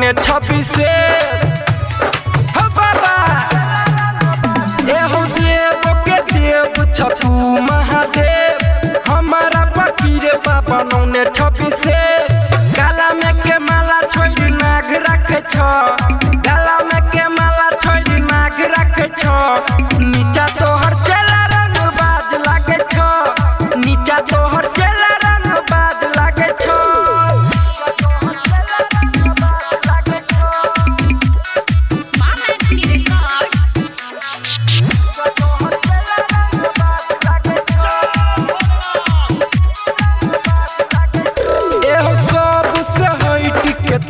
बनौने 26 बाबा एहो देव के देव छपू महादेव हमारा फकीर बाबा बनौने 26 गला में के माला छोड़ी नाग रखे छ गला में के माला छोड़ी नाग रखे छ नीचा तोहर चला रंग बाज लागे छ नीचा तोहर चला रंग बाज लागे छ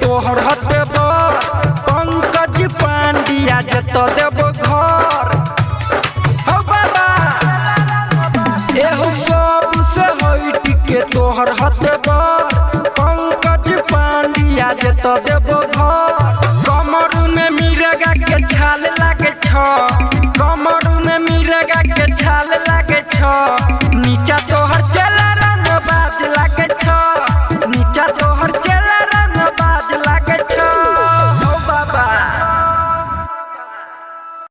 तोहर हते पंकज पांड्या जत देव